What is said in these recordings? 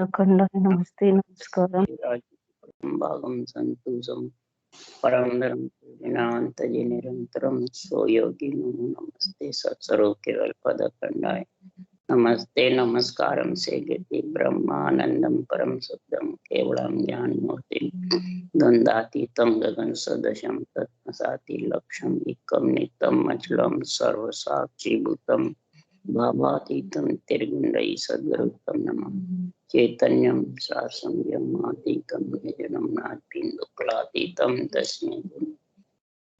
अखंड नमस्ते नमस्कारम भागम संतुषम परम धर्म विनांतजे निरंतरम सो योगी नमस्ते सत्सरो केवल पद खंडाय नमस्ते नमस्कारम से गति ब्रह्मानंदम परम शुद्धम केवलम ज्ञान मूर्ति द्वंद्वातीतं गगन सदृशम तत्मसाति लक्ष्यम एकम नित्यम अचलम सर्वसाक्षी भूतम भावातीतं त्रिगुणरहि सद्गुरुतं नमः चैतन्यं सासंयमातीतं निजनं नाद्बिन्दुकलातीतं तस्मै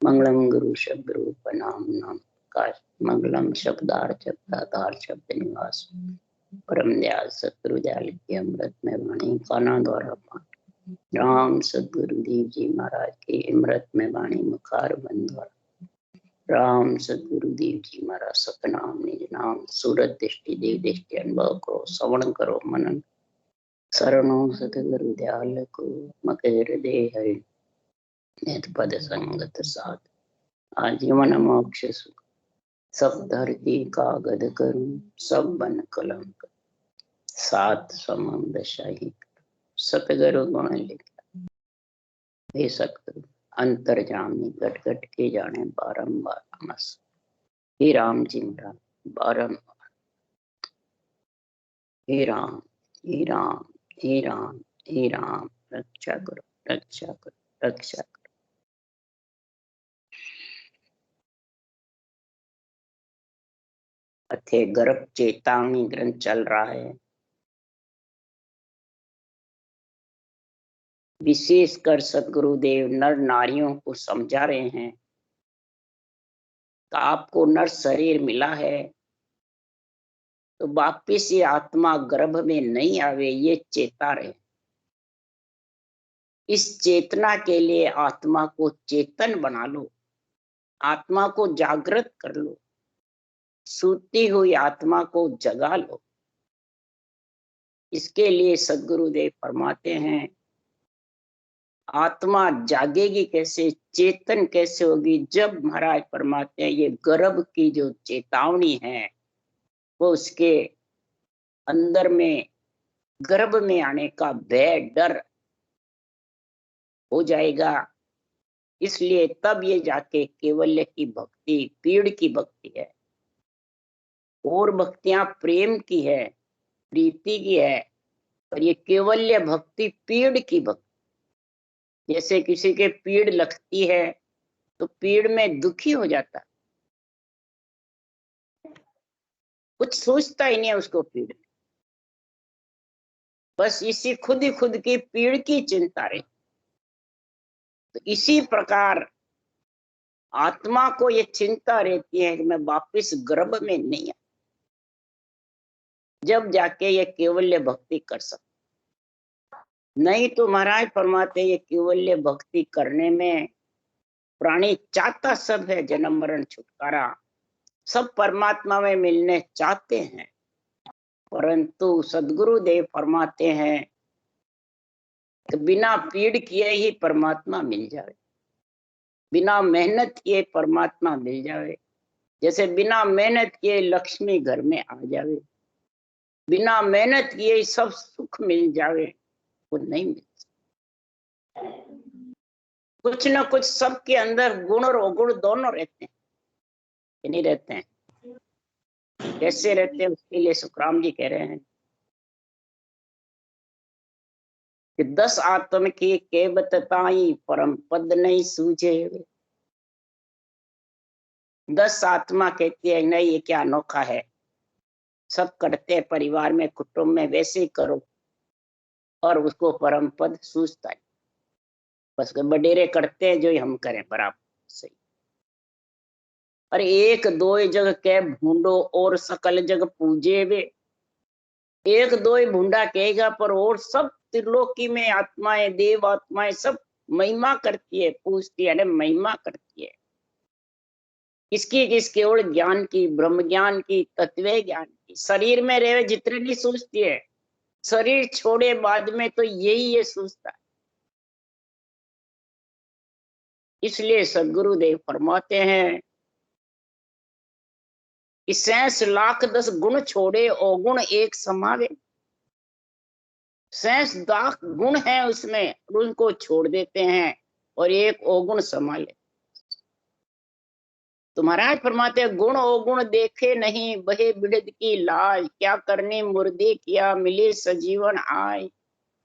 मंगलम गुरु शब्दरूपनाम मंगलम शब्दार्थ शब्दाधार शब्द निवास परम दयाल सतगुरु दयाल की अमृत में वाणी काना द्वारा पाठ राम सतगुरु देव जी महाराज के अमृत में वाणी मुखार बंद द्वारा राम सतगुरु देव जी महाराज सतनाम निज नाम सूरत दृष्टि देव दृष्टि अनुभव करो श्रवण करो मनन शरणो सतगुरु दयाल को मक हृदय हरि नित पद संगत साध आजीवन मोक्ष सुख सब धरती कागद करूं सब बन कलंक सात समम दशाही सतगुरु गुण लिखा हे सतगुरु अंतर्जामी घट घट के जाने बारंबार नमस हे राम जी महाराज बारंबार हे राम हे राम हे राम हे राम रक्षा करो रक्षा करो रक्षा करो। अथे गर्भ चेतावनी ग्रंथ चल रहा है, विशेषकर सदगुरुदेव नर नारियों को समझा रहे हैं तो आपको नर शरीर मिला है तो वापिस ये आत्मा गर्भ में नहीं आवे, ये चेता रहे। इस चेतना के लिए आत्मा को चेतन बना लो, आत्मा को जागृत कर लो, सूती हुई आत्मा को जगा लो। इसके लिए सदगुरुदेव फरमाते हैं आत्मा जागेगी कैसे, चेतन कैसे होगी, जब महाराज फरमाते हैं ये गर्भ की जो चेतावनी है वो उसके अंदर में गर्भ में आने का भय डर हो जाएगा। इसलिए तब ये जाके केवल्य की भक्ति पीड़ की भक्ति है, और भक्तियां प्रेम की है, प्रीति की है, पर ये केवल्य भक्ति पीड़ की भक्ति। जैसे किसी के पीड़ लगती है तो पीड़ में दुखी हो जाता, कुछ सोचता ही नहीं है उसको पीड़, बस इसी खुद ही खुद की पीड़ की चिंता रहे। तो इसी प्रकार आत्मा को ये चिंता रहती है कि मैं वापिस गर्भ में नहीं आ, जब जाके ये केवल्य भक्ति कर सकता। नहीं तो महाराज फरमाते ये केवल्य भक्ति करने में प्राणी चाहता सब है, जन्म मरण छुटकारा, सब परमात्मा में मिलने चाहते हैं, परंतु सदगुरुदेव फरमाते हैं कि बिना पीड़ किए ही परमात्मा मिल जाए, बिना मेहनत किए परमात्मा मिल जाए। जैसे बिना मेहनत किए लक्ष्मी घर में आ जावे, बिना मेहनत किए सब सुख मिल जावे, वो नहीं मिल सकता। कुछ न कुछ सबके अंदर गुण और अवगुण दोनों रहते हैं कि नहीं रहते हैं? कैसे रहते हैं उसके लिए सुखराम जी कह रहे हैं कि 10 आत्म की केवत ताई परम पद नहीं सूझे। 10 आत्मा कहती है नहीं ये क्या अनोखा है, सब करते हैं परिवार में कुटुंब में वैसे ही करो, और उसको परम पद सूझता है। बस बडेरे करते हैं जो हम करें बराबर सही। अरे एक दो जग के भूंडो और सकल जग पूजे वे, एक दो ही भूंडा कहेगा पर और सब त्रिलोकी में आत्माएं देव आत्माएं सब महिमा करती है, पूजती है, महिमा करती है। इसकी किस केवल ज्ञान की, ब्रह्म ज्ञान की, तत्व ज्ञान की। शरीर में रहे जितने नहीं सोचती है, शरीर छोड़े बाद में तो यही ये सोचता है। इसलिए सदगुरुदेव फरमाते हैं 66 लाख 10 गुण छोड़े और गुण एक समावे। शेष दाख गुण है उसमें, और उनको छोड़ देते हैं और एक अवगुण संभाले। तो महाराज फरमाते गुण अवगुण देखे नहीं, बहे बिड़द की लाज, क्या करने मुर्दे किया मिले सजीवन आय,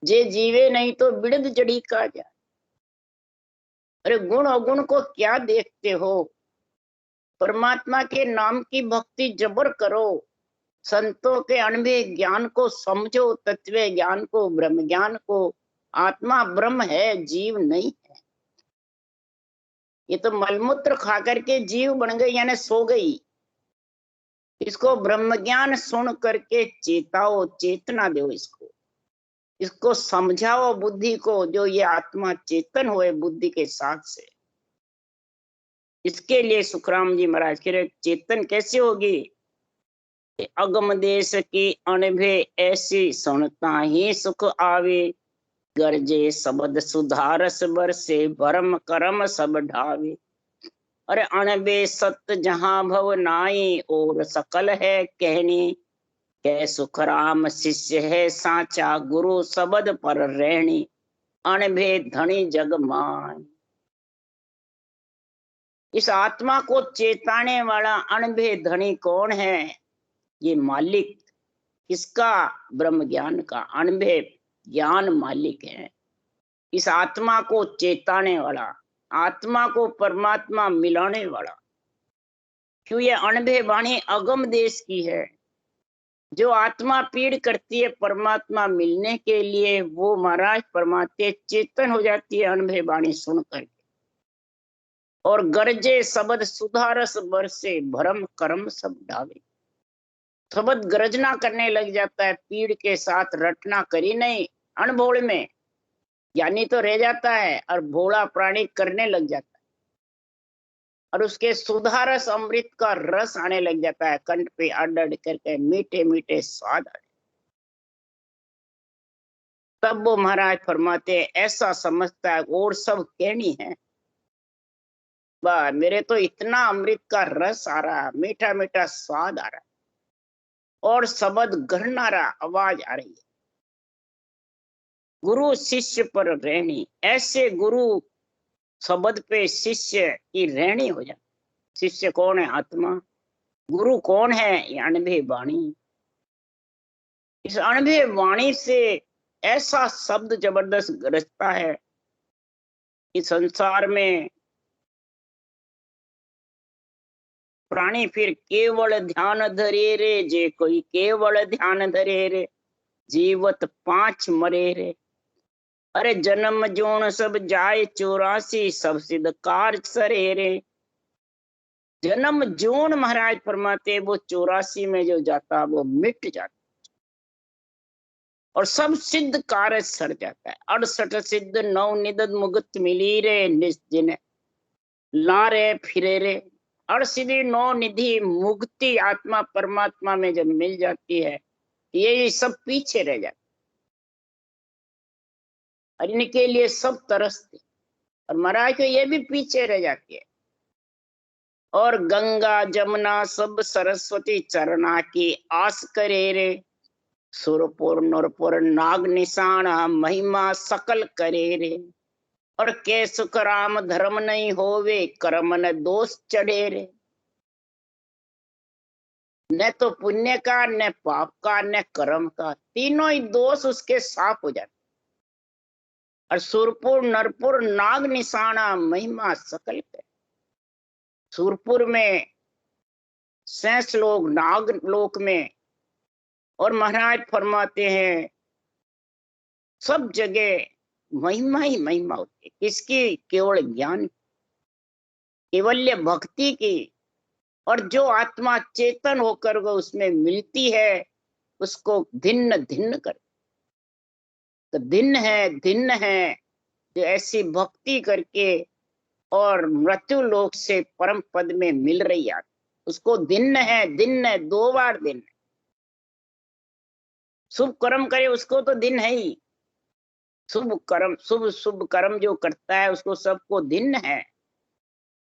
जे जीवे नहीं तो बिड़द जड़ी का जाए। अरे गुण अवगुण को क्या देखते हो, परमात्मा के नाम की भक्ति जबर करो, संतों के अनुभव ज्ञान को समझो, तत्व ज्ञान को, ब्रह्म ज्ञान को। आत्मा ब्रह्म है, जीव नहीं है। ये तो मलमूत्र खा करके जीव बन गई, यानी सो गई। इसको ब्रह्म ज्ञान सुन करके चेताओ, चेतना दो इसको, इसको समझाओ बुद्धि को, जो ये आत्मा चेतन हुए बुद्धि के साथ से। इसके लिए सुखराम जी महाराज कह रहे चेतन कैसे होगी, अगम देश की अनभे ऐसी सुनता ही सुख आवे, गरजे शब्द सुधारस बरसे, भरम करम सब ढावे। अरे अनबे सत्य जहां भव नाई, और सकल है कहनी, कै सुखराम शिष्य है साचा, गुरु शब्द पर रहनी, अनभे धनी जग मान। इस आत्मा को चेताने वाला अनभे धनी कौन है, ये मालिक इसका, ब्रह्म ज्ञान का अनभे ज्ञान मालिक है। इस आत्मा को चेताने वाला, आत्मा को परमात्मा मिलाने वाला। क्यों ये अनभे वाणी अगम देश की है। जो आत्मा पीड़ करती है परमात्मा मिलने के लिए, वो महाराज परमात्मा चेतन हो जाती है अनभे वाणी सुन करके। और गरजे शब्द सुधारस बरसे, भरम कर्म सब ढावे। शब्द गरजना करने लग जाता है, पीड़ के साथ रटना करी नहीं, अनभोल में ज्ञानी तो रह जाता है और भोला प्राणी करने लग जाता है, और उसके सुधारस अमृत का रस आने लग जाता है, कंठ पे अड़ अड़ करके मीठे मीठे स्वाद आने। तब वो महाराज फरमाते ऐसा समझता है और सब कहनी है, वाह मेरे तो इतना अमृत का रस आ रहा है, मीठा मीठा स्वाद आ रहा है, और शब्द गहनारा आवाज आ रही है। गुरु शिष्य पर रहनी, ऐसे गुरु शब्द पे शिष्य की रहनी हो जाती। शिष्य कौन है, आत्मा। गुरु कौन है, ये अनभे वाणी। इस अनभे वाणी से ऐसा शब्द जबरदस्त गरजता है इस संसार में प्राणी फिर केवल ध्यान धरे रे, जे कोई केवल ध्यान धरे रे, जीवत 5 मरे रे। अरे जन्म जोन सब जाए 84, सब सिद्ध कार्य सरे रे। जन्म जोन महाराज फरमाते वो 84 में जो जाता वो मिट जाता, और सब सिद्ध कार्य सर जाता है। 68 सिद्ध 9 निदद मुगत मिली रे, निश्चिन ला रे फिरे रे। 68 9 निधि मुक्ति आत्मा परमात्मा में जब मिल जाती है, ये सब पीछे रह जाते, और इनके लिए सब तरसते, और महाराज को ये भी पीछे रह जाती है। और गंगा जमुना सब सरस्वती चरना की आस करे रे, सुरपुर नरपुर नाग निशाना महिमा सकल करे रे। और के सुख राम धर्म नहीं होवे, कर्म न दोष चढ़े रे। न तो पुण्य का, न पाप का, न कर्म का, तीनों ही दोष उसके साफ हो जाते। और सुरपुर नरपुर नाग निशाना महिमा सकल करे। सुरपुर में शेष लोग, नाग लोक में, और महाराज फरमाते हैं सब जगह महिमा ही महिमा होती है। किसकी, केवल ज्ञान, केवल्य भक्ति की। और जो आत्मा चेतन होकर वो उसमें मिलती है, उसको धिन्न धिन्न कर। तो धिन्न है जो ऐसी भक्ति करके और मृत्यु लोक से परम पद में मिल रही है, उसको धिन्न है। धिन्न 2 बार दिन, शुभ कर्म करे उसको तो दिन है ही, शुभ कर्म शुभ कर्म जो करता है उसको सबको धिन्न है,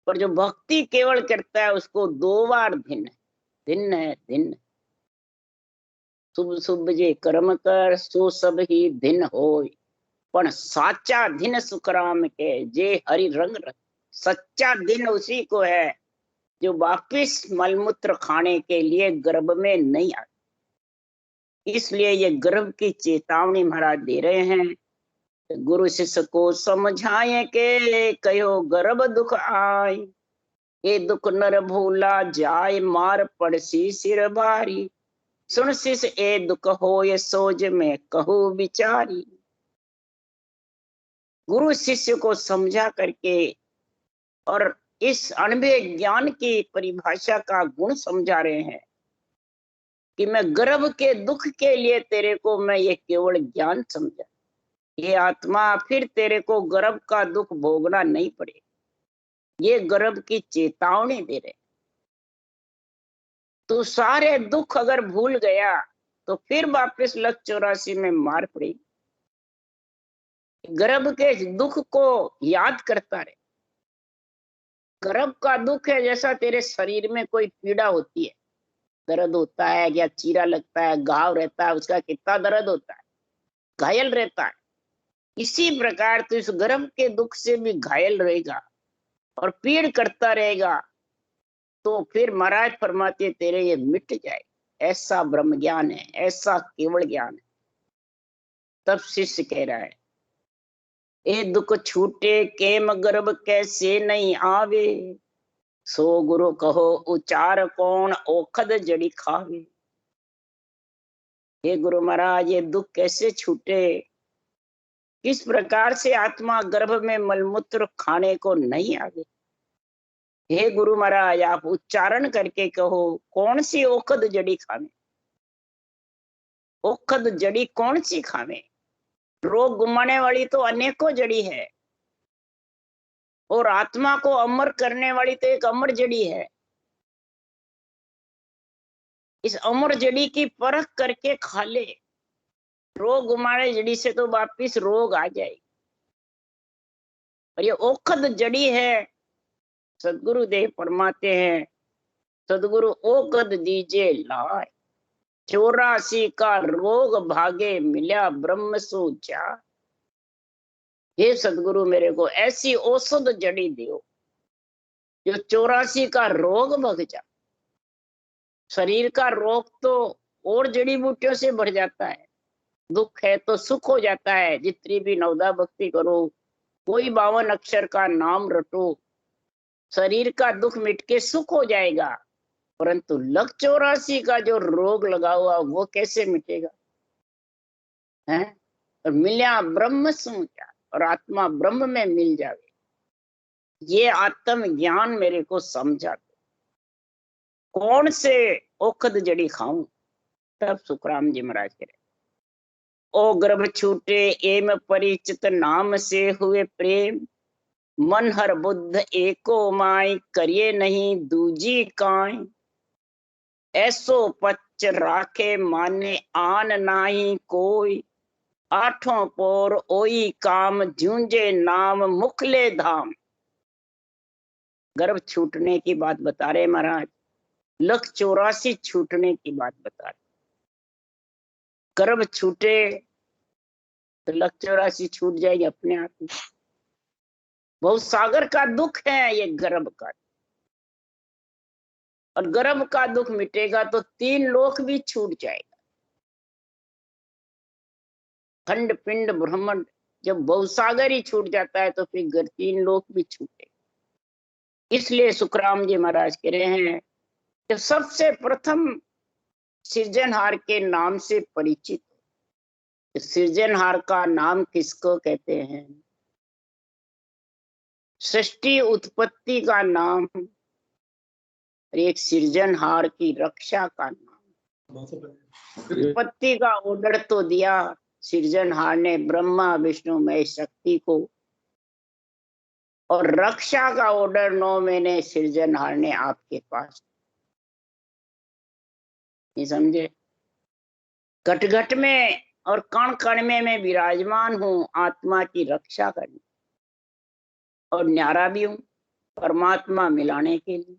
पर जो भक्ति केवल करता है उसको 2 बार भिन्न है, भिन्न है, भिन्न। शुभ शुभ जे कर्म कर सो सब ही दिन होय, पण साचा दिन सुखराम के जे हरि रंग रख। सच्चा दिन उसी को है जो वापिस मलमूत्र खाने के लिए गर्भ में नहीं आते। इसलिए ये गर्भ की चेतावनी महाराज दे रहे हैं। गुरु शिष्य को समझाए के कहो गर्भ दुख आए, ये दुख नर भूला जाय मार पड़सी सिर भारी। सुन शिष्य ए दुख हो ये सोज में कहू विचारी। गुरु शिष्य को समझा करके और इस अनुभव ज्ञान की परिभाषा का गुण समझा रहे हैं कि मैं गर्भ के दुख के लिए तेरे को मैं ये केवल ज्ञान समझा, ये आत्मा फिर तेरे को गर्भ का दुख भोगना नहीं पड़े। ये गर्भ की चेतावनी दे रहे। तू सारे दुख अगर भूल गया तो फिर वापस लक 84 में मार पड़ी। गर्भ के दुख को याद करता रहे। गर्भ का दुख है जैसा तेरे शरीर में कोई पीड़ा होती है, दर्द होता है या चीरा लगता है, घाव रहता है, उसका कितना दर्द होता है, घायल रहता है। इसी प्रकार तो इस गर्भ के दुख से भी घायल रहेगा और पीड़ करता रहेगा, तो फिर महाराज फरमाते तेरे ये मिट जाए। ऐसा ब्रह्म ज्ञान है, ऐसा केवल ज्ञान है। तब शिष्य कह रहा है ए दुख छूटे केम गर्भ कैसे नहीं आवे, सो गुरु कहो उचार कौन ओखद जड़ी खावे। हे गुरु महाराज ये दुख कैसे छूटे, किस प्रकार से आत्मा गर्भ में मलमूत्र खाने को नहीं आवे। हे गुरु महाराज आप उच्चारण करके कहो कौन सी ओखद जड़ी खावे। ओखद जड़ी कौन सी खावे। रोग गुमाने वाली तो अनेकों जड़ी है और आत्मा को अमर करने वाली तो एक अमर जड़ी है। इस अमर जड़ी की परख करके खा ले। रोग गुमाने जड़ी से तो वापिस रोग आ जाए। और ये ओखद जड़ी है। सदगुरु देव फरमाते हैं सदगुरु ओखद दीजे लाए, 84 का रोग भागे मिला ब्रह्म सूचा। हे सदगुरु मेरे को ऐसी औषध जड़ी दियो जो 84 का रोग भग जा। शरीर का रोग तो और जड़ी बूटियों से बढ़ जाता है, दुख है तो सुख हो जाता है। जितनी भी नवदा भक्ति करो, कोई 52 अक्षर का नाम रटो, शरीर का दुख मिट के सुख हो जाएगा। परंतु लक 84 का जो रोग लगा हुआ वो कैसे मिटेगा है। और मिल्या ब्रह्म सूचा, और आत्मा ब्रह्म में मिल जावे। ये आत्म ज्ञान मेरे को समझा दो। कौन से ओखद जड़ी खाऊं। तब सुखराम जी महाराज कह रहे ओ गर्भ छूटे एम परिचित नाम से हुए प्रेम, मन हर बुद्ध एको माय करिए नहीं दूजी काय। ऐसो पच राखे माने आन नाही कोई, आठों पोर ओई काम जूंजे नाम मुखले धाम। गर्भ छूटने की बात बता रहे महाराज, लक 84 छूटने की बात बता रहे। गर्भ छूटे तो लक 84 छूट जाएगी अपने आप ही। बहुत सागर का दुख है ये गर्भ का, और गर्भ का दुख मिटेगा तो 3 लोक भी छूट जाएगा। खंड पिंड ब्रह्मांड, जब बहुसागर ही छूट जाता है तो फिर 3 लोक भी छूटे। इसलिए सुखराम जी महाराज कह रहे हैं कि सबसे प्रथम सृजनहार के नाम से परिचित। सृजनहार का नाम किसको कहते हैं। सृष्टि उत्पत्ति का नाम, एक सृजनहार की रक्षा का नाम। उत्पत्ति का ऑर्डर तो दिया सृजनहार ने ब्रह्मा विष्णु महेश शक्ति को, और रक्षा का ऑर्डर 9 महीने सृजनहार ने आपके पास। नहीं समझे। घट घट में और कण कण में मैं विराजमान हूं आत्मा की रक्षा करने, और न्यारा भी हूं परमात्मा मिलाने के लिए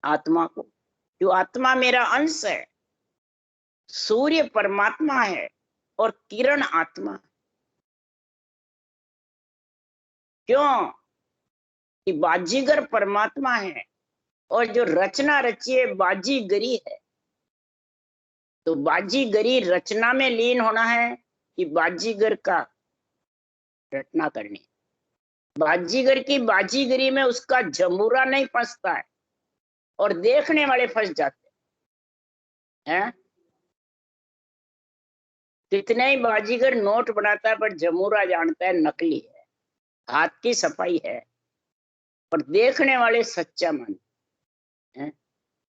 आत्मा को। जो आत्मा मेरा अंश है, सूर्य परमात्मा है और किरण आत्मा। क्यों? कि बाजीगर परमात्मा है और जो रचना रची है बाजीगरी है। तो बाजीगरी रचना में लीन होना है कि बाजीगर का रचना करनी है। बाजीगर की बाजीगरी में उसका जमूरा नहीं फंसता है और देखने वाले फंस जाते हैं। कितने ही बाजीगर नोट बनाता है पर जमूरा जानता है नकली है, हाथ की सफाई है, और देखने वाले सच्चा मानते हैं।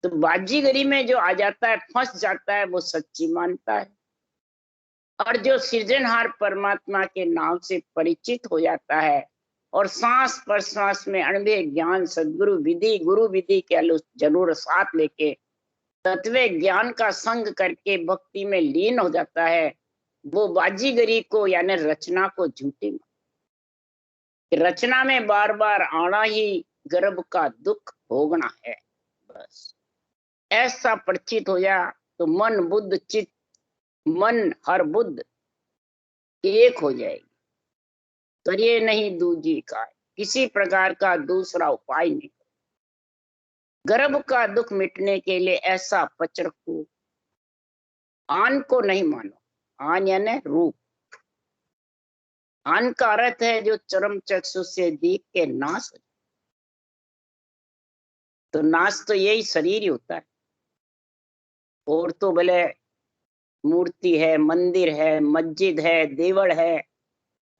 तो बाजीगरी में जो आ जाता है फंस जाता है वो सच्ची मानता है। और जो सृजनहार परमात्मा के नाम से परिचित हो जाता है और सांस प्रश्वास में अणुभेद ज्ञान सदगुरु विधि गुरु विधि के जरूर साथ लेके तत्व ज्ञान का संग करके भक्ति में लीन हो जाता है, वो बाजीगरी को यानी रचना को झूठी रचना में बार बार आना ही गर्भ का दुख भोगना है। बस ऐसा परिचित हो जा तो मन बुद्ध चित्त मन हर बुद्ध एक हो जाएगी। करिए नहीं दूजी का, किसी प्रकार का दूसरा उपाय नहीं। गर्भ का दुख मिटने के लिए ऐसा पच रखो, आन को नहीं मानो। आन यानी रूप। आन का अर्थ है जो चरम चक्षु से देख के नाश हो जाए। तो नाश तो यही शरीर ही होता है। और तो भले मूर्ति है, मंदिर है, मस्जिद है, देवड़ है,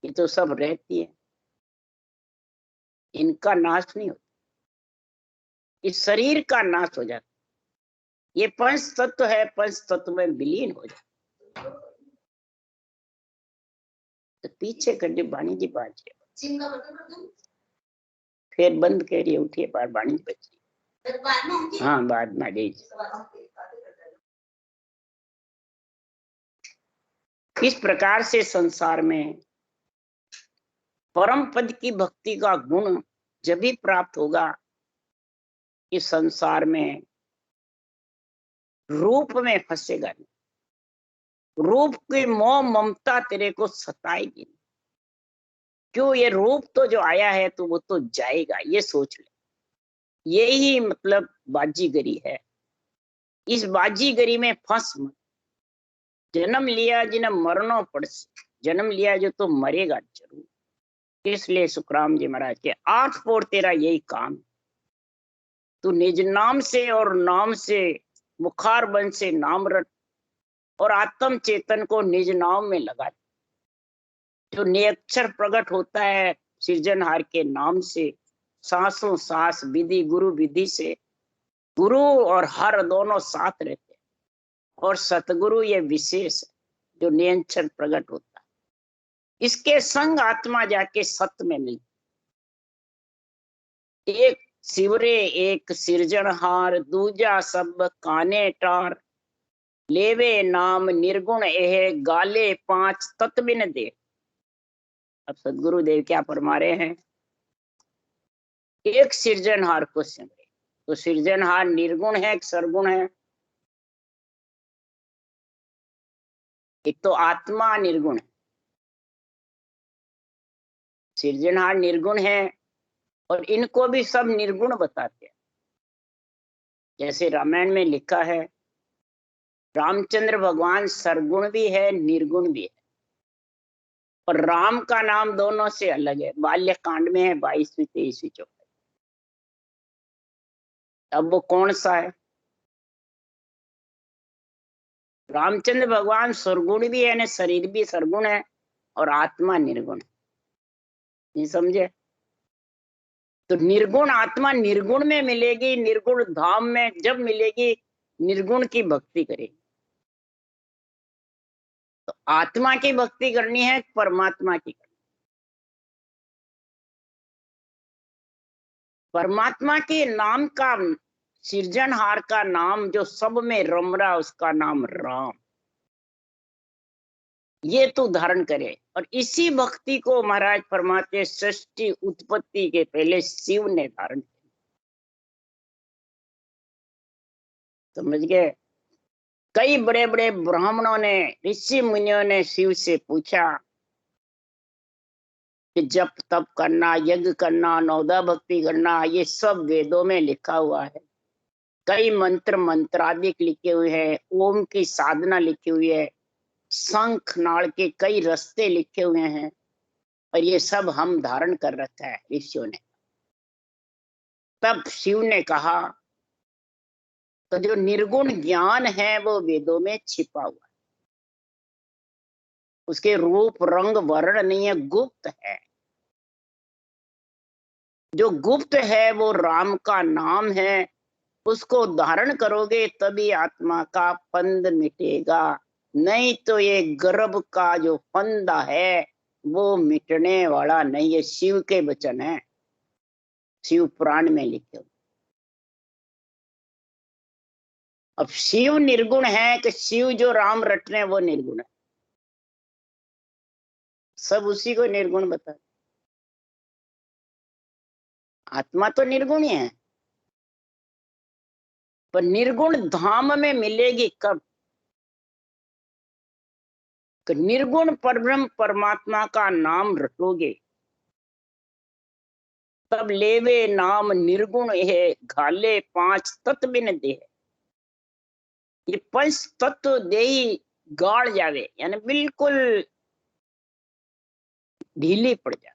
ये तो सब रहती है, इनका नाश नहीं होता। इस शरीर का नाश हो जाता। ये पंच तत्व है, पंच तत्व में विलीन हो जाता। तो पीछे कर दी बाणी जी बात फिर बंद कर रही उठिए बार बाणी बची। हाँ बाद में दे। इस प्रकार से संसार में परम पद की भक्ति का गुण जब भी प्राप्त होगा कि संसार में रूप में फंसेगा नहीं। रूप की मोह ममता तेरे को सताएगी। क्यों? ये रूप तो जो आया है तो वो तो जाएगा, ये सोच ले। यही मतलब बाजीगरी है। इस बाजीगरी में फंस मत। जन्म लिया जिन्हें मरना पड़ से, जन्म लिया जो तो मरेगा जरूर। इसलिए सुखराम जी महाराज के 8 पोर तेरा यही काम। तू निज नाम से और नाम से मुखार बन से नाम रट और आत्म चेतन को निज नाम में लगा। जो निरक्षर प्रकट होता है सृजनहार के नाम से, सांसों सांस विधि गुरु विधि से। गुरु और हर दोनों साथ रहते हैं और सतगुरु ये विशेष है जो निरंतर प्रकट होता है। इसके संग आत्मा जाके सत्य में मिलती। एक शिवरे एक सृजनहार, दूजा सब काने टार। लेवे नाम निर्गुण एह, गाले 5 तत्विन दे। अब सदगुरु देव क्या फरमा रहे हैं? एक सृजनहार को सिमरे। तो सृजनहार निर्गुण है कि सरगुण है? एक तो आत्मा निर्गुण है, सृजनहार निर्गुण है, और इनको भी सब निर्गुण बताते हैं। जैसे रामायण में लिखा है रामचंद्र भगवान सरगुण भी है निर्गुण भी है। और राम का नाम दोनों से अलग है। बाल्य कांड में है 22वीं 23वीं चौपाई। अब वो कौन सा है? रामचंद्र भगवान सरगुण भी है, शरीर भी सरगुण है और आत्मा निर्गुण है। नहीं समझे? तो निर्गुण आत्मा निर्गुण में मिलेगी, निर्गुण धाम में जब मिलेगी निर्गुण की भक्ति करेगी। तो आत्मा की भक्ति करनी है परमात्मा की करनी। परमात्मा के नाम का, सृजनहार का नाम जो सब में रम रहा उसका नाम राम, ये तू धारण करे। और इसी भक्ति को महाराज फरमाते सृष्टि उत्पत्ति के पहले शिव ने धारण किया। समझ गए? कई बड़े बड़े ब्राह्मणों ने, ऋषि मुनियों ने शिव से पूछा कि जप तप करना, यज्ञ करना, नौदा भक्ति करना, ये सब वेदों में लिखा हुआ है। कई मंत्र मंत्रादिक लिखे हुए हैं, ओम की साधना लिखी हुई है, शंख नाड़ के कई रास्ते लिखे हुए हैं, और ये सब हम धारण कर रखा है ऋषियों ने। तब शिव ने कहा, तो जो निर्गुण ज्ञान है वो वेदों में छिपा हुआ है, उसके रूप रंग वर्ण नहीं है, गुप्त है। जो गुप्त है वो राम का नाम है, उसको धारण करोगे तभी आत्मा का फंद मिटेगा, नहीं तो ये गर्भ का जो फंदा है वो मिटने वाला नहीं है। शिव के वचन है, शिव पुराण में लिखे हुए। अब शिव निर्गुण है कि शिव जो राम रटने वो निर्गुण है, सब उसी को निर्गुण बता। आत्मा तो निर्गुण ही है, पर निर्गुण धाम में मिलेगी कब? कि निर्गुण परब्रह्म परमात्मा का नाम रटोगे, तब लेवे नाम निर्गुण है, घाले पांच तत्व बिन दे। ये पंच तत्व दे ही गाड़ जावे, यानी बिल्कुल ढीली पड़ जाए,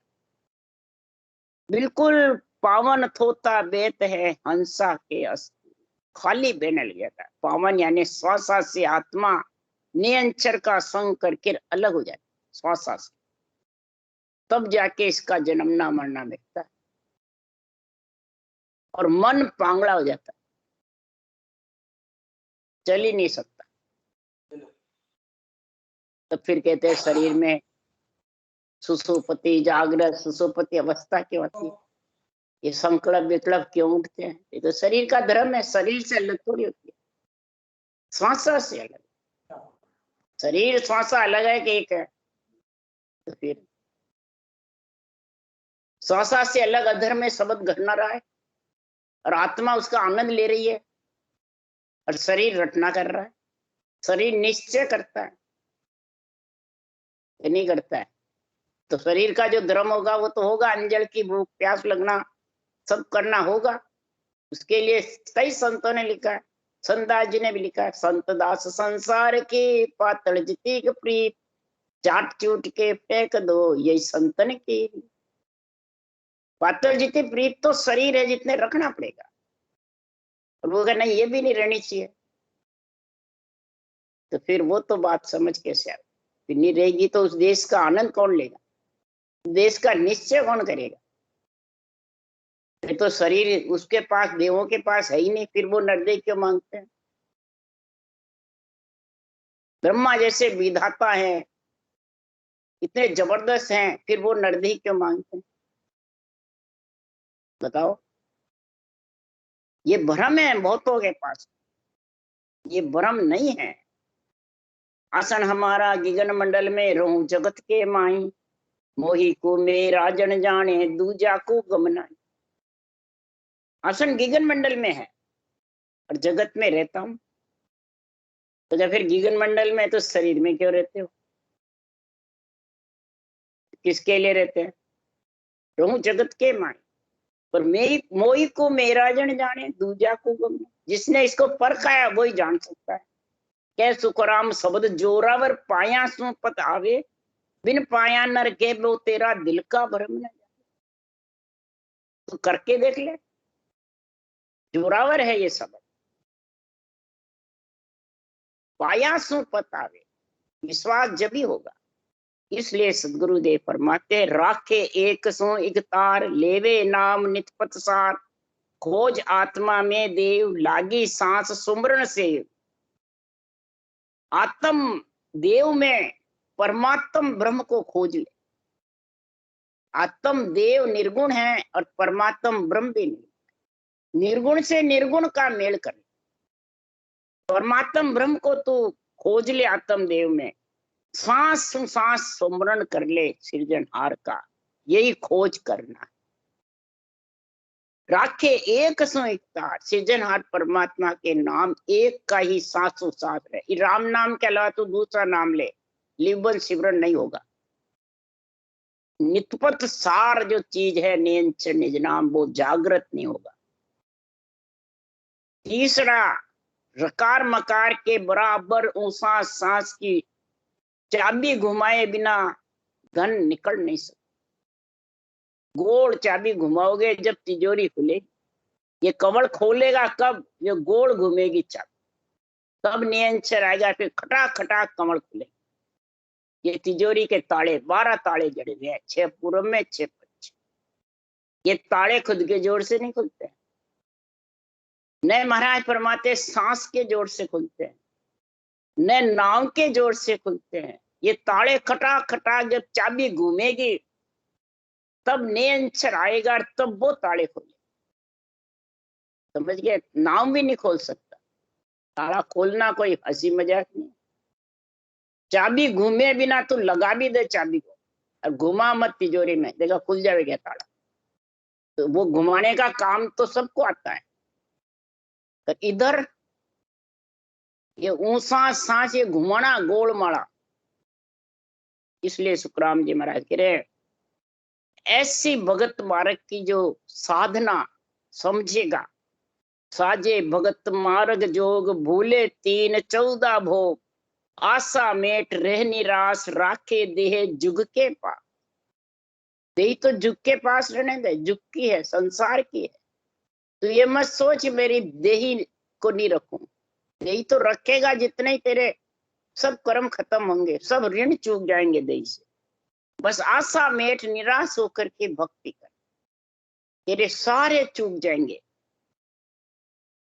बिल्कुल पावन थोता बेत है हंसा के अस्थि, खाली बहने लग जाता है। पावन यानी श्वासा से आत्मा नियंचर का संग करके अलग हो जाती है श्वासा से, तब जाके इसका जन्मना मरना मिलता है, और मन पांगड़ा हो जाता है, चल ही नहीं सकता। तो फिर कहते हैं शरीर में सुसुपति जागृत सुसुपति अवस्था क्यों होती है, ये संकल्प विकल्प क्यों उठते हैं? ये तो शरीर का धर्म है, शरीर से अलग थोड़ी होती है, श्वासा से अलग। शरीर श्वासा अलग है कि एक है? तो फिर श्वासा से अलग अधर में शब्द घटना रहा है, और आत्मा उसका आनंद ले रही है, और शरीर रटना कर रहा है। शरीर निश्चय करता है नहीं करता है? तो शरीर का जो धर्म होगा वो तो होगा, अंजल की भूख प्यास लगना सब करना होगा। उसके लिए कई संतों ने लिखा है, संतदास जी ने भी लिखा है, संत दास संसार के पातल जिती प्रीत, चाट चूट के फेंक दो यही संतन की। पातल जितनी प्रीत तो शरीर है जितने रखना पड़ेगा, और वो नहीं ये भी नहीं रहनी चाहिए, तो फिर वो तो बात समझ कैसे आए? फिर नहीं रहेगी तो उस देश का आनंद कौन लेगा, देश का निश्चय कौन करेगा? तो शरीर उसके पास, देवों के पास है ही नहीं, फिर वो नरदेह क्यों मांगते हैं? ब्रह्मा जैसे विधाता हैं, इतने जबरदस्त हैं, फिर वो नरदेह क्यों मांगते हैं? बताओ। ये भ्रम है बहुतों के पास, ये भ्रम नहीं है। आसन हमारा गगन मंडल में रहूं जगत के माई, मोही को मेरा जन जाने दूजा को गमनाई। आसन गगन मंडल में है और जगत में रहता हूं, तो जब फिर गगन मंडल में तो शरीर में क्यों रहते हो? किसके लिए रहते हैं? रहूं जगत के माई, पर मेरी मोही को मेरा जन जाने दूजा को गमनाई। जिसने इसको परखा है वही जान सकता है। कै सुखराम शब्द जोरावर पाया सु पत आवे, बिन पाया नर के वो तेरा दिल का भ्रम न जाए। तो करके देख ले, जोरावर है ये शब्द, पाया सु पत आवे, विश्वास जब ही होगा। इसलिए सदगुरुदेव फरमाते, राखे एक सो एक तार, लेवे नाम नितपत सार, खोज आत्मा में देव लागी सांस सुमरण से। आत्म देव में परमात्म ब्रह्म को खोज ले। आत्म देव निर्गुण है और परमात्म ब्रह्म भी नहीं। निर्गुण से निर्गुण का मेल कर, परमात्म ब्रह्म को तू खोज ले आत्म देव में, सांस सांस सुमरण कर ले सृजनहार का, यही खोज करना है। राखे एक सो इकतार, सृजनहार परमात्मा के नाम एक का ही सांसों सांस रहे। राम नाम के अलावा तो दूसरा नाम ले, लिवन सिमरन नहीं होगा। नितपत सार जो चीज है नियंत्रण निज नाम, वो जागृत नहीं होगा। तीसरा, रकार मकार के बराबर ऊंसा सांस की चाबी घुमाए बिना धन निकल नहीं सकता। गोल चाबी घुमाओगे जब तिजोरी खुलेगी। ये कमर खोलेगा कब? ये गोल घूमेगी चाबी, तब नियंत्रण आएगा। फिर खटाक खटाक कमर खुलेगी। ये तिजोरी के ताले 12 ताले जड़े हुए हैं, 6 पूरब में 6 पश्चिम। ये ताले खुद के जोर से नहीं खुलते हैं, न महाराज फरमाते सांस के जोर से खुलते हैं, न नाव के जोर से खुलते हैं। ये ताले खटाक खटाक जब चाबी घूमेगी तब नियंत्रण आएगा, तब वो ताले खोले। समझ गए? नाव भी नहीं खोल सकता। ताला खोलना कोई हंसी मजाक नहीं। चाबी घूमे बिना तू लगा भी दे चाबी को और घुमा मत तिजोरी में, देखा खुल जाएगा ताला। तो वो घुमाने का काम तो सबको आता है। तो इधर ये ऊंसा सांस, ये घुमाना गोल माड़ा। इसलिए सुखराम जी महाराज कह रहे ऐसी भगत मार्ग की जो साधना समझेगा, साजे भगत मार्ग जोग भूले 3 14 भोग, आशा मेट रह निराश राखे देह जुग के पास। देही तो जुग के पास रहने दे, जुग की है, संसार की है। तो ये मत सोच मेरी देही को नहीं रखूं। देही तो रखेगा जितने ही तेरे सब कर्म खत्म होंगे, सब ऋण चूक जाएंगे देही से। बस आशा मेट निराश होकर के भक्ति कर, तेरे सारे चूक जाएंगे।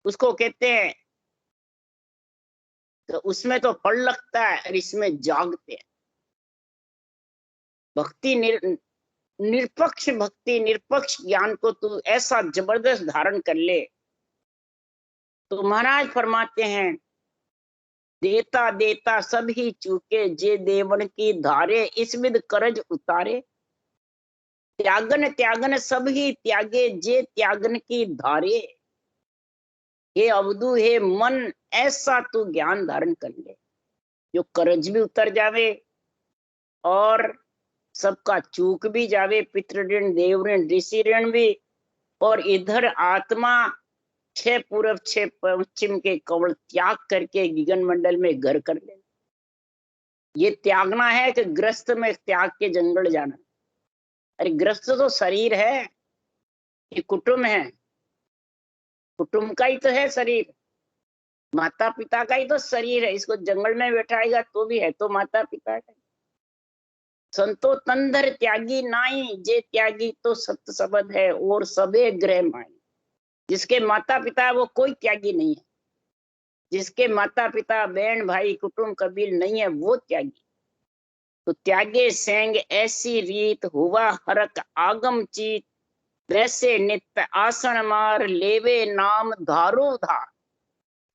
उसको कहते हैं, तो उसमें तो फल लगता है और इसमें जागते हैं। भक्ति निरपक्ष भक्ति, निरपक्ष ज्ञान को तू ऐसा जबरदस्त धारण कर ले तो महाराज फरमाते हैं देता देता सब ही चूके, जे देवन की धारे इस विध करज उतारे। त्यागन त्यागन सब ही त्यागे, जे त्यागन की धारे। हे अवधू, हे मन, ऐसा तू ज्ञान धारण कर ले जो करज भी उतर जावे और सबका चूक भी जावे, पितृ ऋण, देव ऋण, ऋषि ऋण भी। और इधर आत्मा 6 पूरब 6 पश्चिम के कवल त्याग करके गगन मंडल में घर कर ले। ये त्यागना है कि ग्रस्त में त्याग के जंगल जाना? अरे ग्रस्त तो शरीर है, ये कुटुंब है, कुटुंब का ही तो है शरीर, माता पिता का ही तो शरीर है। इसको जंगल में बैठाएगा तो भी है तो माता पिता का। संतो तंधर त्यागी नाई, जे त्यागी तो सत्य शब्द है और सबे ग्रह माई। जिसके माता पिता वो कोई त्यागी नहीं है, जिसके माता पिता बहन भाई कुटुंब कबील नहीं है वो त्यागी। तो त्यागे सेंग ऐसी रीत, हुआ हरक आगम चीत, वैसे नित्य आसन मार, लेवे नाम धारो धार।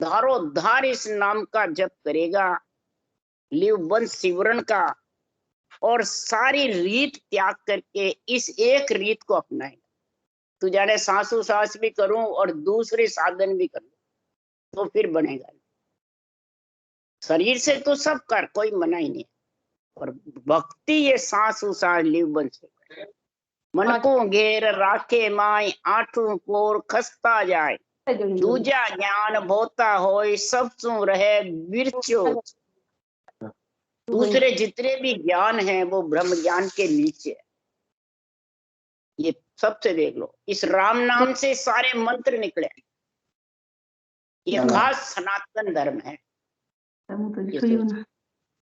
धारो धार इस नाम का जप करेगा, लिव वंश सिमरन का, और सारी रीत त्याग करके इस एक रीत को अपनाएगा। तू जाने सांसों सांस भी करूं और दूसरे साधन भी करूं तो फिर बनेगा। शरीर से तो सब कर, कोई मना ही नहीं। और भक्ति ये सांसों सांस लिव बन से मन को घेर राखे माई, आठों कोर खसता जाए, दूजा ज्ञान बोता होए, सब सु रहे बिरचो। दूसरे जितने भी ज्ञान हैं वो ब्रह्म ज्ञान के नीचे है। ये सबसे देख लो, इस राम नाम से सारे मंत्र निकले। ये खास सनातन धर्म है।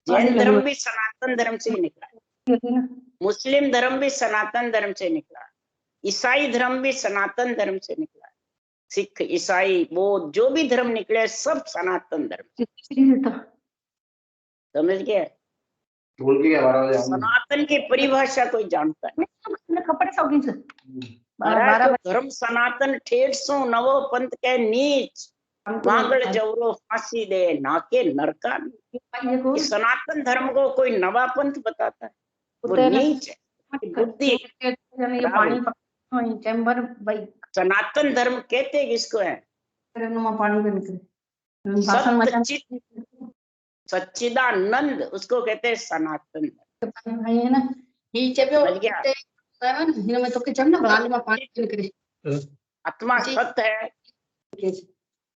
जैन धर्म भी सनातन धर्म से ही निकला, मुस्लिम धर्म भी सनातन धर्म से निकला, ईसाई धर्म भी सनातन धर्म से निकला, सिख ईसाई बौद्ध जो भी धर्म निकले सब सनातन धर्म। समझ गए? सनातन की परिभाषा कोई जानता है? धर्म सनातन ठेठ सो नवो पंथ के नीच, मांगल जवरो फांसी दे नाके नरका। सनातन धर्म को कोई नवा पंथ बताता है वो नीच है, बुद्धि। सनातन धर्म कहते किसको है? सच्चित सच्चिदानंद, उसको कहते हैं सनातन धर्म। समझ गया? आत्मा सत्य है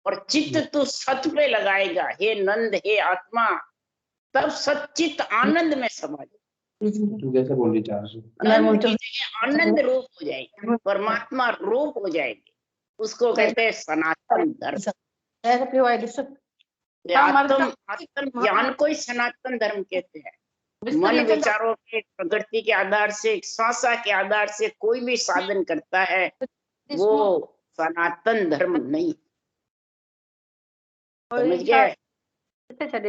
और चित्त तू सत्य पे लगाएगा, हे नंद हे आत्मा, तब सच्चित आनंद में समा जैसे बोल रही चार आनंद रूप हो जाएगी, परमात्मा रूप हो जाएगी, उसको कहते हैं सनातन धर्म। आत्म ज्ञान को ही सनातन धर्म कहते हैं। मन विचारों के प्रकृति के आधार से, श्वासा के आधार से कोई भी साधन करता है, वो सनातन धर्म नहीं। समझ गए?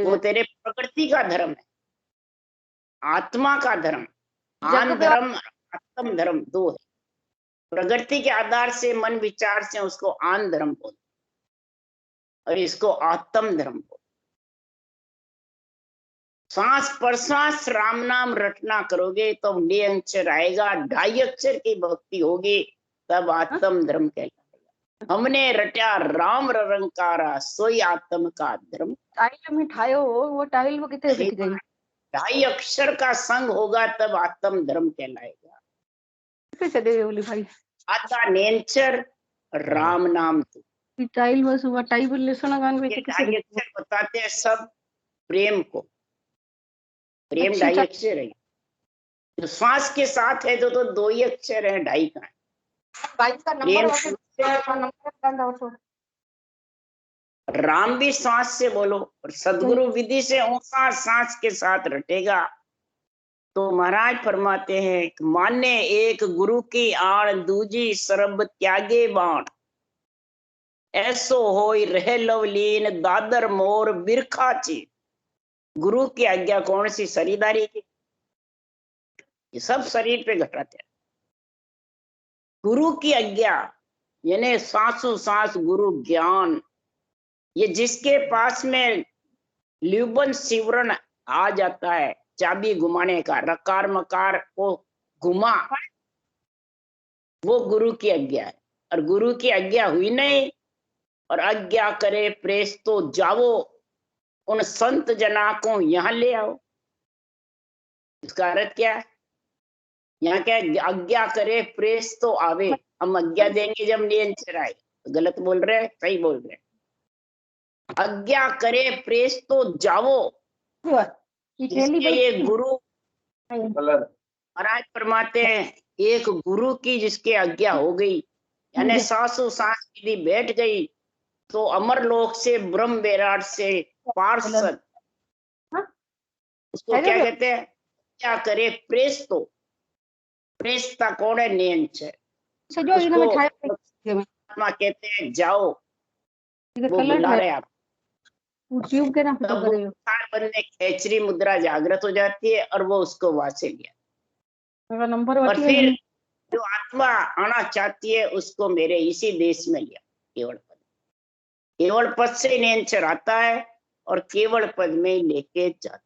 वो तेरे प्रकृति का धर्म है, आत्मा का धर्म। आन धर्म आत्म धर्म दो है। प्रकृति के आधार से, मन विचार से उसको आन धर्म बोलते और इसको आत्म धर्म बोलते। सांस प्रश्वास राम नाम रटना करोगे तो डी अक्षर आएगा, 2.5 अक्षर की भक्ति होगी, तब आत्म धर्म कहलाएगा। हमने रटा राम रंकारा, सोई आत्म का धर्म। टाइल में ठायो वो टाइल वो कितने बिक गई? 2.5 अक्षर का संग होगा तब आत्म धर्म कहलाएगा। चले बोली भाई आता नेचर राम नाम तू। टाइल बस हुआ टाइल बोले सुना गान में किसे 2.5 अक्षर बताते हैं सब प्रेम को। प्रेम 2.5 अक्षर है। जो श्वास के साथ है तो 2 ही अक्षर है, 2.5 का है। राम भी सांस से बोलो और सदगुरु विधि से ओंकार सांस के साथ रटेगा तो महाराज फरमाते हैं, माने एक गुरु की आण, दूजी सरब त्यागे बाण, ऐसो होई रह लवलीन, दादर मोर बिरखा ची। गुरु की आज्ञा कौन सी? शरीरदारी की। ये सब शरीर पे घटाते हैं। गुरु की आज्ञा यानी सांसों सांस गुरु ज्ञान, ये जिसके पास में ल्यूबन सिवरण आ जाता है, चाबी घुमाने का, रकार मकार को घुमा, वो गुरु की आज्ञा है। और गुरु की आज्ञा हुई नहीं और आज्ञा करे प्रेस तो जाओ, उन संत जना को यहाँ ले आओ। इसका अर्थ क्या है? यहाँ क्या है? आज्ञा करे प्रेस तो आवे। हम आज्ञा देंगे जब नियंत्रण आए। गलत बोल रहे हैं, सही बोल रहे हैं। आज्ञा करे प्रेस तो जाओ। ये गुरु महाराज फरमाते हैं, एक गुरु की जिसके आज्ञा हो गई, यानी सांसों सांस विधि बैठ गई, तो अमरलोक से ब्रह्म विराट से पार्षद, उसको क्या कहते हैं? क्या करे प्रेस तो। प्रेसता कौन है? नियंत्रण। आत्मा कहते हैं जाओ, वो बुला रहे आप। तब बनने खेचरी मुद्रा जागृत हो जाती है और वो उसको वहां से लिया। और फिर जो आत्मा आना चाहती है उसको मेरे इसी देश में लिया। केवल पद, केवल पद से नियंत्रण आता है और केवल पद में लेके जाता है।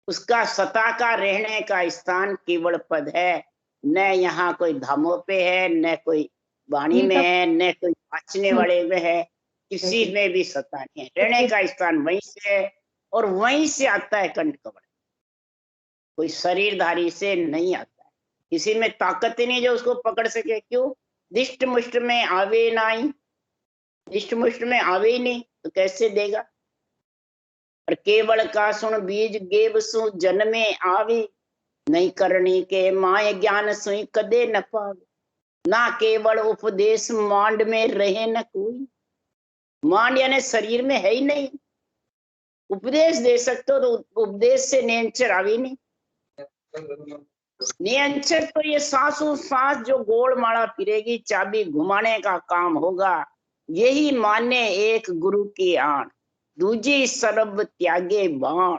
उसका सता का रहने का स्थान केवल पद है, न यहाँ कोई धामों पे है, न कोई वाणी में है, न कोई वाचने वाले में है, किसी में भी सता नहीं है। रहने का स्थान वहीं से है और वहीं से आता है कंठ कवच। कोई शरीरधारी से नहीं आता है, किसी में ताकत ही नहीं जो उसको पकड़ सके। क्यों? दिष्ट मुष्ट में आवे नहीं, दिष्ट मुष्ट में आवे ही नहीं तो कैसे देगा? और केवल का सुन बीज गेव सु जन्मे आवे, नहीं करनी के माय ज्ञान सुई कदे न पावे। ना केवल उपदेश मांड में रहे न कोई। मांड यानी शरीर में है ही नहीं। उपदेश दे सकते हो तो उपदेश से नियंत्रण आवी नहीं। नियंत्रण तो ये सांसों सांस जो गोल माला फिरेगी, चाबी घुमाने का काम होगा। यही माने एक गुरु की आण, दूजी सरब त्यागे बाण।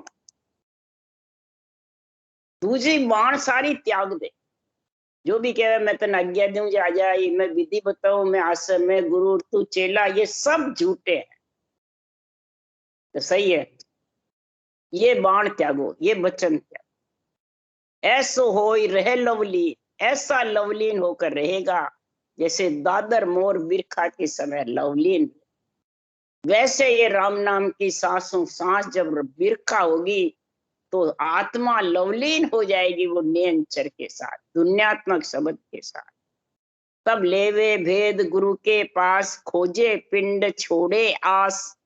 दूसरी बाण सारी त्याग दे। जो भी कहे मैं तेन आज्ञा दूं जा जाए, मैं विधि बताऊं, मैं आश्रम में गुरु तू चेला, ये सब झूठे हैं। तो सही है, ये बाण त्यागो, ये वचन त्यागो। ऐसो होई रहे लवलीन, ऐसा लवलीन होकर रहेगा जैसे दादर मोर बिरखा के समय लवलीन, वैसे ये राम नाम की सांसों सांस जब बिरखा होगी तो आत्मा लवलीन हो जाएगी वो नियंचर के साथ, दुनियात्मक शब्द के साथ। तब लेवे भेद गुरु के पास, खोजे पिंड छोड़े आस,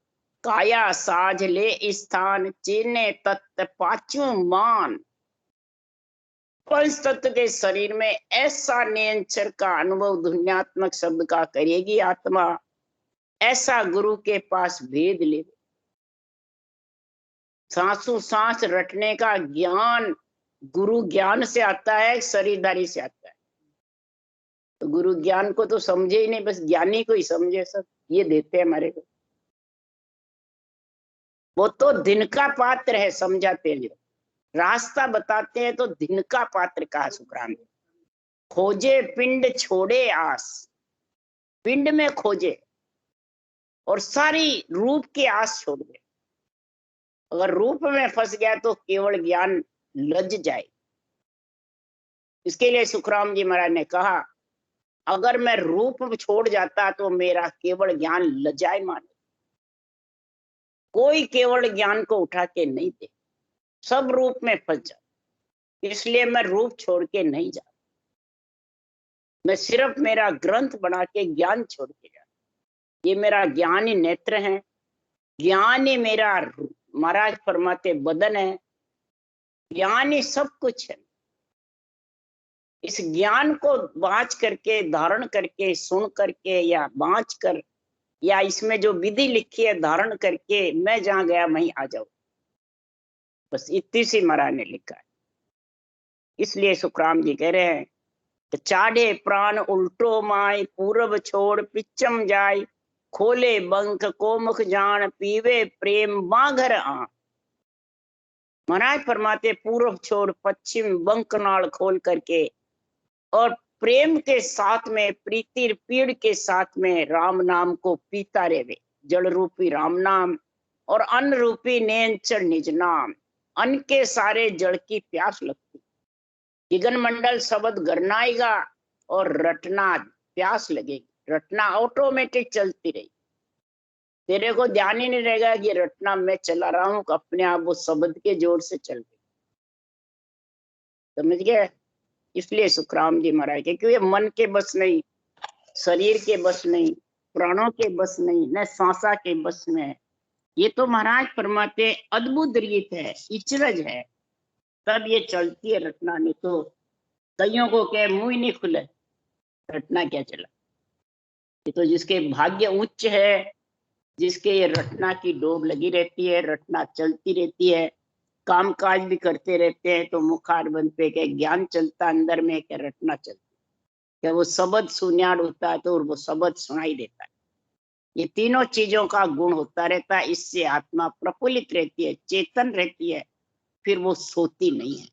काया साझ ले स्थान, चीने तत्व पाचू मान। पंच तत्व के शरीर में ऐसा नियंचर का अनुभव दुनियात्मक शब्द का करेगी आत्मा, ऐसा गुरु के पास भेद ले। सांसों सांस रटने का ज्ञान गुरु ज्ञान से आता है, शरीरधारी से आता है। तो गुरु ज्ञान को तो समझे ही नहीं, बस ज्ञानी को ही समझे सब, ये देते हैं हमारे को। वो तो दिन का पात्र है, समझाते हैं, रास्ता बताते हैं तो दिन का पात्र कहा सुखराम। खोजे पिंड छोड़े आस, पिंड में खोजे और सारी रूप की आस छोड़ दे। अगर रूप में फंस गया तो केवल ज्ञान लज जाए। इसके लिए सुखराम जी महाराज ने कहा, अगर मैं रूप छोड़ जाता तो मेरा केवल ज्ञान लजाए माने। कोई केवल ज्ञान को उठा के नहीं दे, सब रूप में फंस जा। इसलिए मैं रूप छोड़ के नहीं जा, मैं सिर्फ मेरा ग्रंथ बना के ज्ञान छोड़ के जा। ये मेरा ज्ञान ही नेत्र है, ज्ञान ही मेरा महाराज फरमाते बदन है, ज्ञान ही सब कुछ है। इस ज्ञान को बाँच करके, धारण करके, सुन करके या बाँच कर, या इसमें जो विधि लिखी है धारण करके, मैं जहां गया वहीं आ जाऊं, बस इतनी सी महाराज ने लिखा है। इसलिए सुखराम जी कह रहे हैं कि चाढ़े प्राण उल्टो माय, पूरब छोड़ पिचम जाय, खोले बंक को मुख जान, पीवे प्रेम माघर आ। महाराज फरमाते पूर्व छोड़ पश्चिम बंक नाल खोल करके और प्रेम के साथ में, प्रीति पीड़ के साथ में राम नाम को पीता रेवे। जल रूपी राम नाम और अन्न रूपी नेंचर निज नाम, अन्न के सारे जल की प्यास लगती। गगन मंडल शब्द गरनाएगा और रटना प्यास लगेगी, रटना ऑटोमेटिक चलती रही। तेरे को ध्यान ही नहीं रहेगा कि रटना मैं चला रहा हूं, अपने आप वो शब्द के जोर से चल रही। समझ गए? इसलिए सुखराम जी महाराज के, क्योंकि मन के बस नहीं, शरीर के बस नहीं, प्राणों के बस नहीं, न सांसा के बस में है। ये तो महाराज फरमाते अद्भुत रीत है, इचरज है, तब ये चलती है रटना। नहीं तो कईयों को क्या मुंह ही नहीं खुले, रटना क्या चला। ये तो जिसके भाग्य उच्च है, जिसके ये रटना की डोब लगी रहती है, रटना चलती रहती है, काम काज भी करते रहते हैं, तो मुखार बंद पे क्या ज्ञान चलता अंदर में, क्या रटना चलती, क्या वो शब्द सुन्याड़ होता है तो वो शब्द सुनाई देता है। ये तीनों चीजों का गुण होता रहता है, इससे आत्मा प्रफुल्लित रहती है, चेतन रहती है, फिर वो सोती नहीं है,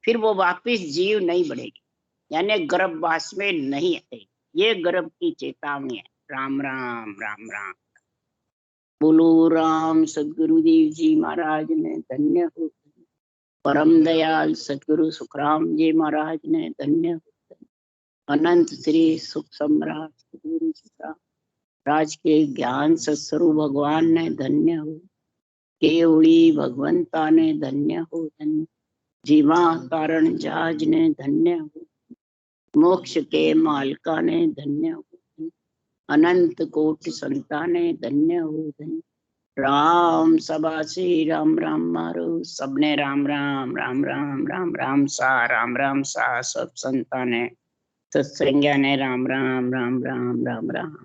फिर वो वापिस जीव नहीं बढ़ेगी, यानी गर्भवास में नहीं आएगी। ये गर्भ की चेतावनी है। राम राम राम राम। बोलो राम सदगुरुदेव जी महाराज ने धन्य हो, परम दयाल सदगुरु सुखराम जी महाराज ने धन्य हो, अनंत श्री सुख सम्राट सदगुरु सुखराम राज के ज्ञान सत्स्वरूप भगवान ने धन्य हो, केवड़ी भगवंता ने धन्य हो, धन्य जीवा कारण जहाज ने धन्य हो, मोक्ष के मालका ने धन्य हो, अनंत कोटि संता ने धन्य हो, धन्य राम सभा से राम राम मारो, सबने राम राम राम राम राम राम सा सब संता ने सत्संज्ञा ने राम राम राम राम राम राम।